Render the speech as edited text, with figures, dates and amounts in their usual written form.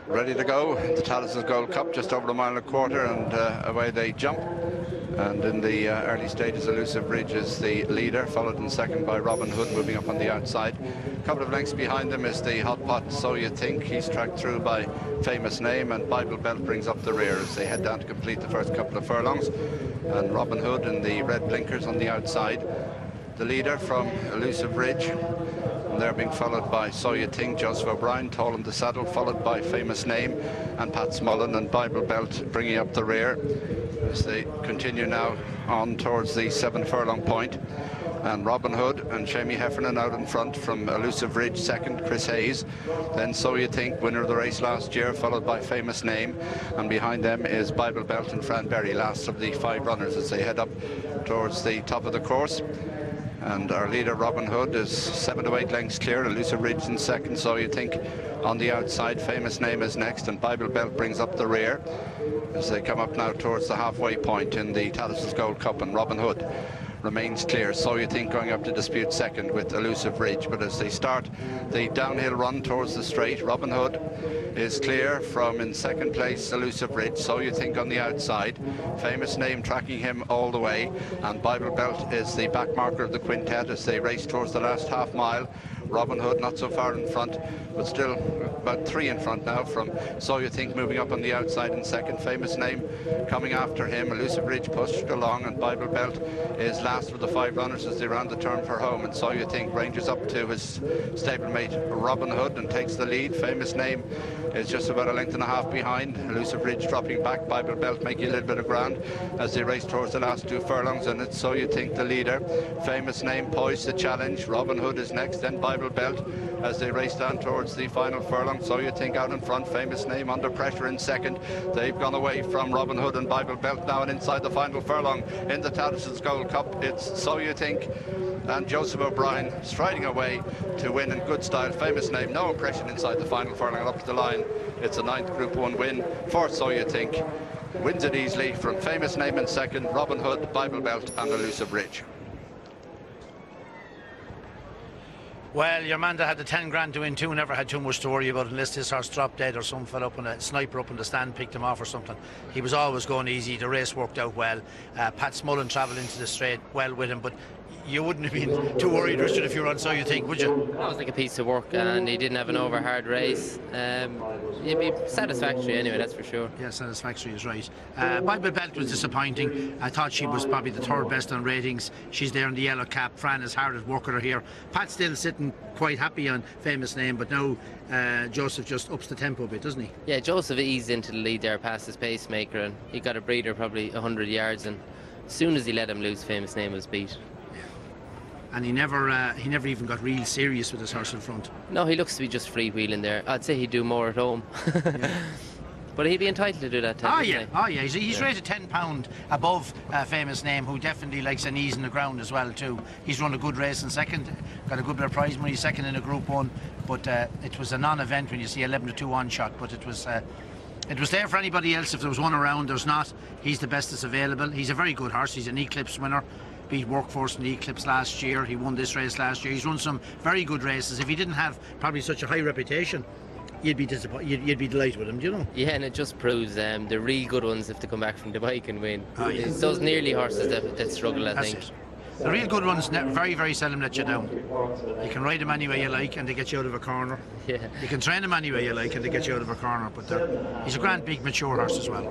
ready to go. The Tattersalls Gold Cup, just over a mile and a quarter, and away they jump. And in the early stages, Elusive Ridge is the leader, followed in second by Robin Hood, moving up on the outside. A couple of lengths behind them is the Hot Pot, So You Think. He's tracked through by Famous Name, and Bible Belt brings up the rear as they head down to complete the first couple of furlongs. And Robin Hood in the red blinkers on the outside. The leader from Elusive Ridge, and they're being followed by So You Think, Joseph O'Brien, tall in the saddle, followed by Famous Name and Pat Smullen, and Bible Belt bringing up the rear as they continue now on towards the 7 furlong point. And Robin Hood and Shamie Heffernan out in front from Elusive Ridge, second Chris Hayes. Then So You Think, winner of the race last year, followed by Famous Name, and behind them is Bible Belt and Fran Berry, last of the 5 runners as they head up towards the top of the course. And our leader Robin Hood is 7 to 8 lengths clear. Elusive Ridge in second, So You Think on the outside. Famous Name is next, and Bible Belt brings up the rear as they come up now towards the halfway point in the Tattersalls Gold Cup, and Robin Hood remains clear. So You Think going up to dispute second with Elusive Ridge. But as they start the downhill run towards the straight, Robin Hood is clear from in second place Elusive Ridge. So You Think on the outside, Famous Name tracking him all the way, and Bible Belt is the back marker of the quintet as they race towards the last half mile. Robin Hood not so far in front, but still about 3 in front now from So You Think, moving up on the outside in second. Famous Name coming after him. Elusive Ridge pushed along, and Bible Belt is last of the 5 runners as they round the turn for home. And So You Think ranges up to his stablemate Robin Hood and takes the lead. Famous Name is just about a length and a half behind. Elusive Ridge dropping back. Bible Belt making a little bit of ground as they race towards the last 2 furlongs, and it's So You Think the leader. Famous Name poised to challenge. Robin Hood is next, then Bible Belt as they race down towards the final furlong. So You Think out in front, Famous Name under pressure in second. They've gone away from Robin Hood and Bible Belt now, and inside the final furlong in the Tattersalls Gold Cup, it's So You Think and Joseph O'Brien striding away to win in good style. Famous Name, no impression inside the final furlong, and up to the line. It's a 9th Group 1 win for So You Think. Wins it easily from Famous Name in second, Robin Hood, Bible Belt and Elusive Ridge. Well, your man that had the 10 grand to win too never had too much to worry about unless this horse dropped dead or some fell up on a sniper up in the stand picked him off or something. He was always going easy. The race worked out well. Pat Smullen travelled into the straight well with him, but you wouldn't have been too worried, Richard, if you were on So You Think, would you? That was like a piece of work, and he didn't have an over hard race. It'd be satisfactory anyway, that's for sure. Yeah, satisfactory is right. Bible Belt was disappointing. I thought she was probably the 3rd best on ratings. She's there in the yellow cap. Fran is hard at work with her here. Pat's still sitting quite happy on Famous Name, but now Joseph just ups the tempo a bit, doesn't he? Yeah, Joseph eased into the lead there past his pacemaker, and he got a breather probably 100 yards, and as soon as he let him loose, Famous Name was beat. And he never even got real serious with his horse in front. No, he looks to be just freewheeling there. I'd say he'd do more at home. Yeah. But he'd be entitled to do that. Oh yeah. He's rated £10 above Famous Name, who definitely likes an ease in the ground as well too. He's run a good race in second, got a good bit of prize money second in a Group 1, but it was a non-event when you see 11 to 2 on shot. But it was there for anybody else if there was one around. There's not. He's the best that's available. He's a very good horse. He's an Eclipse winner. Beat Workforce in the Eclipse last year. He won this race last year. He's run some very good races. If he didn't have probably such a high reputation, you'd be disappointed. You'd be delighted with him, do you know? Yeah, and it just proves the real good ones, if they come back from Dubai, can win. Oh, yeah. It's those nearly horses that struggle, I think. It. The real good ones very, very seldom let you down. You can ride them any way you like and they get you out of a corner. Yeah. You can train them any way you like and they get you out of a corner. But he's a grand, big, mature horse as well.